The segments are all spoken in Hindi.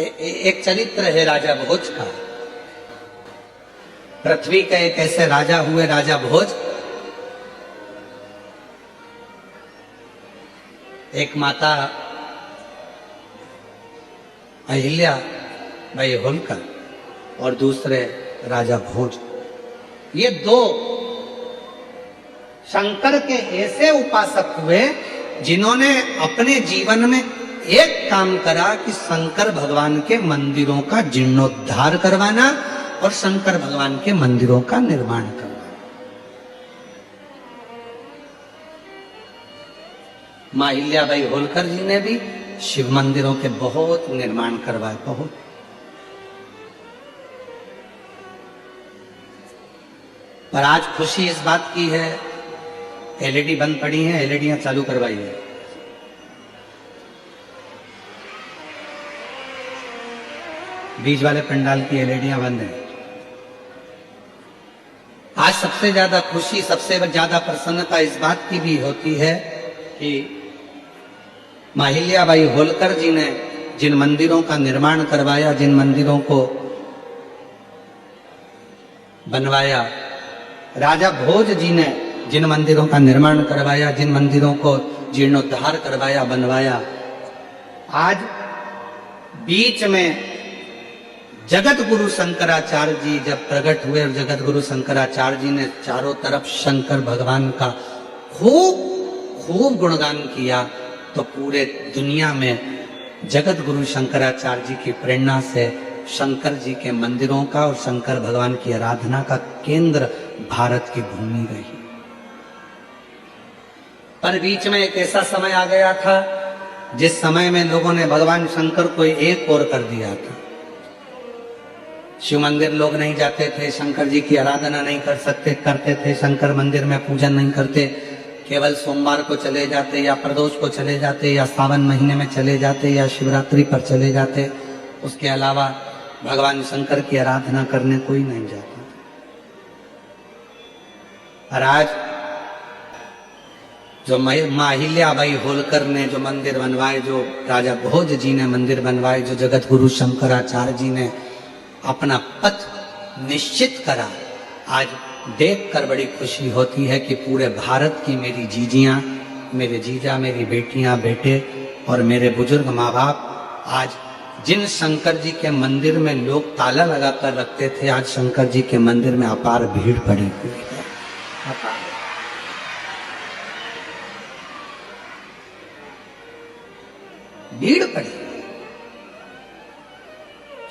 एक चरित्र है राजा भोज का। पृथ्वी के एक ऐसे राजा हुए, राजा भोज। एक माता अहिल्या बाई होलकर और दूसरे राजा भोज। ये दो शंकर के ऐसे उपासक हुए जिन्होंने अपने जीवन में एक काम करा कि शंकर भगवान के मंदिरों का जीर्णोद्धार करवाना और शंकर भगवान के मंदिरों का निर्माण करवाना। मां अहिल्याबाई होलकर जी ने भी शिव मंदिरों के बहुत निर्माण करवाए, बहुत। पर आज खुशी इस बात की है, एलईडी बंद पड़ी है, एलईडियां चालू करवाई है। बीच वाले पंडाल की एलईडियां बंद है। आज सबसे ज्यादा खुशी, सबसे ज्यादा प्रसन्नता इस बात की भी होती है कि मां अहिल्याबाई होलकर जी ने जिन मंदिरों का निर्माण करवाया, जिन मंदिरों को बनवाया, राजा भोज जी ने जिन मंदिरों का निर्माण करवाया, जिन मंदिरों को जीर्णोद्धार करवाया, बनवाया, आज बीच में जगत गुरु शंकराचार्य जी जब प्रकट हुए और जगत गुरु शंकराचार्य जी ने चारों तरफ शंकर भगवान का खूब खूब गुणगान किया, तो पूरे दुनिया में जगत गुरु शंकराचार्य जी की प्रेरणा से शंकर जी के मंदिरों का और शंकर भगवान की आराधना का केंद्र भारत की भूमि रही। पर बीच में एक ऐसा समय आ गया था जिस समय में लोगों ने भगवान शंकर को एक और कर दिया था। शिव मंदिर लोग नहीं जाते थे, शंकर जी की आराधना नहीं करते थे, शंकर मंदिर में पूजन नहीं करते, केवल सोमवार को चले जाते या प्रदोष को चले जाते या सावन महीने में चले जाते या शिवरात्रि पर चले जाते। उसके अलावा भगवान शंकर की आराधना करने कोई नहीं जाता। और आज जो मां अहिल्याबाई होलकर ने जो मंदिर बनवाए, जो राजा भोज जी ने मंदिर बनवाए, जो जगत गुरु शंकराचार्य जी ने अपना पथ निश्चित करा, आज देखकर बड़ी खुशी होती है कि पूरे भारत की मेरी जीजियां, मेरे जीजा, मेरी बेटियां, बेटे और मेरे बुजुर्ग माँ बाप आज जिन शंकर जी के मंदिर में लोग ताला लगाकर रखते थे, आज शंकर जी के मंदिर में अपार भीड़ पड़ी हुई है। भीड़ पड़ी।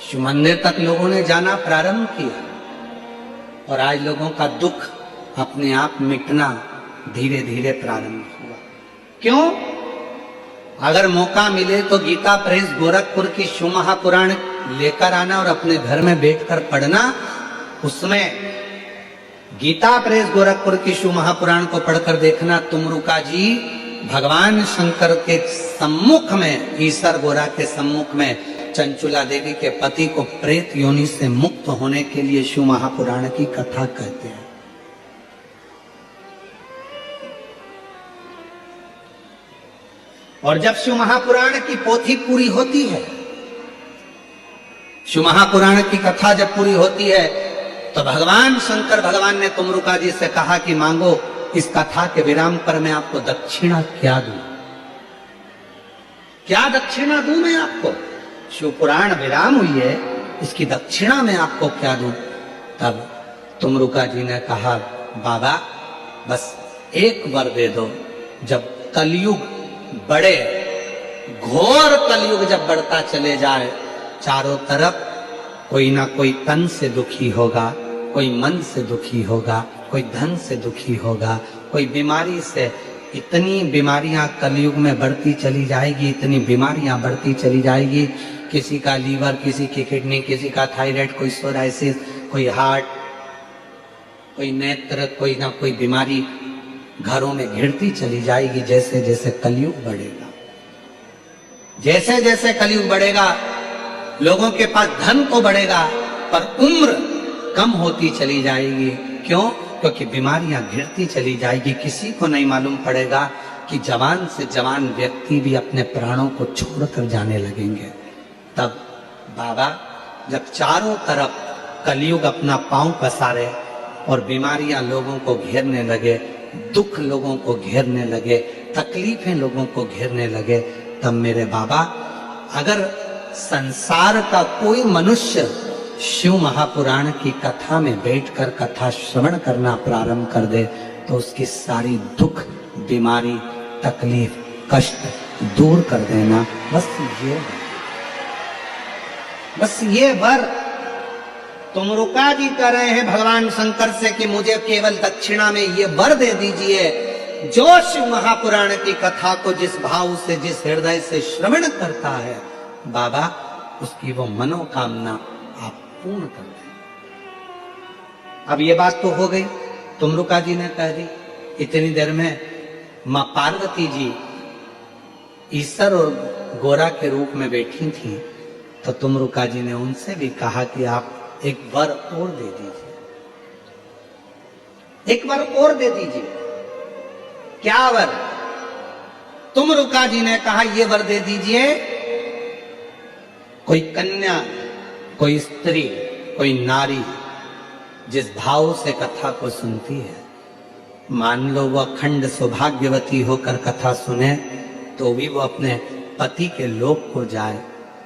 शिव मंदिर तक लोगों ने जाना प्रारंभ किया और आज लोगों का दुख अपने आप मिटना धीरे धीरे प्रारंभ हुआ। क्यों? अगर मौका मिले तो गीता प्रेस गोरखपुर की शिव महापुराण लेकर आना और अपने घर में बैठकर पढ़ना। उसमें गीता प्रेस गोरखपुर की शिव महापुराण को पढ़कर देखना, तुमरुका जी भगवान शंकर के सम्मुख में, ईश्वर गोरा के सम्मुख में चंचुला देवी के पति को प्रेत योनि से मुक्त होने के लिए शिव महापुराण की कथा कहते हैं। और जब शिव महापुराण की पोथी पूरी होती है, शिव महापुराण की कथा जब पूरी होती है, तो भगवान शंकर भगवान ने तुमरुका जी से कहा कि मांगो, इस कथा के विराम पर मैं आपको दक्षिणा क्या दूं? क्या दक्षिणा दूं मैं आपको? शिव पुराण विराम हुई है, इसकी दक्षिणा मैं आपको क्या दूं? तब तुमरुका जी ने कहा, बाबा बस एक वर दे दो। जब कलयुग बढ़े, घोर कलयुग जब बढ़ता चले जाए, चारों तरफ कोई ना कोई तन से दुखी होगा, कोई मन से दुखी होगा, कोई धन से दुखी होगा, कोई बीमारी से, इतनी बीमारियां कलयुग में बढ़ती चली जाएगी, इतनी बीमारियां बढ़ती चली जाएगी। किसी का लीवर, किसी की किडनी, किसी का थायराइड, कोई सोराइसिस, कोई हार्ट, कोई नेत्र, कोई ना कोई बीमारी घरों में घिरती चली जाएगी जैसे जैसे कलयुग बढ़ेगा। जैसे जैसे कलयुग बढ़ेगा, लोगों के पास धन तो बढ़ेगा पर उम्र कम होती चली जाएगी। क्यों? क्योंकि बीमारियां घिरती चली जाएगी। किसी को नहीं मालूम पड़ेगा कि जवान से जवान व्यक्ति भी अपने प्राणों को छोड़कर जाने लगेंगे। तब बाबा, जब चारों तरफ कलयुग अपना पांव पसारे और बीमारियां लोगों को घेरने लगे, दुख लोगों को घेरने लगे, तकलीफें लोगों को घेरने लगे, तब मेरे बाबा, अगर संसार का कोई मनुष्य शिव महापुराण की कथा में बैठकर कथा श्रवण करना प्रारंभ कर दे तो उसकी सारी दुख, बीमारी, तकलीफ, कष्ट दूर कर देना। बस ये वर तुम रुका जी कर रहे हैं भगवान शंकर से कि मुझे केवल दक्षिणा में ये वर दे दीजिए, जो शिव महापुराण की कथा को जिस भाव से, जिस हृदय से श्रवण करता है बाबा, उसकी वो मनोकामना आप पूर्ण कर दें। अब ये बात तो हो गई, तुमरुका जी ने कह दी। इतनी देर में मां पार्वती जी ईश्वर और गोरा के रूप में बैठी थी, तो तुमरुका जी ने उनसे भी कहा कि आप एक वर और दे दीजिए, एक वर और दे दीजिए। क्या वर? तुमरुका जी ने कहा ये वर दे दीजिए, कोई कन्या, कोई स्त्री, कोई नारी जिस भाव से कथा को सुनती है, मान लो वह अखंड सौभाग्यवती होकर कथा सुने तो भी वो अपने पति के लोक को जाए,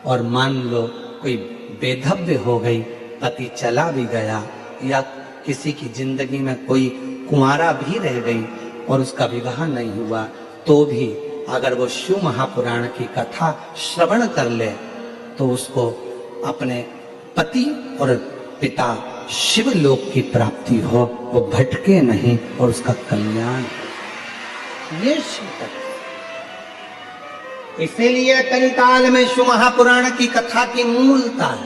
और मान लो कोई बेधव्य हो गई, पति चला भी गया, या किसी की जिंदगी में कोई कुंवारा भी रह गई और उसका विवाह नहीं हुआ, तो भी अगर वो शिव महापुराण की कथा श्रवण कर ले तो उसको अपने पति और पिता शिवलोक की प्राप्ति हो, वो भटके नहीं और उसका कल्याण। ये शिव, इसीलिए कलिकाल में शिव महापुराण की कथा की मूलता है।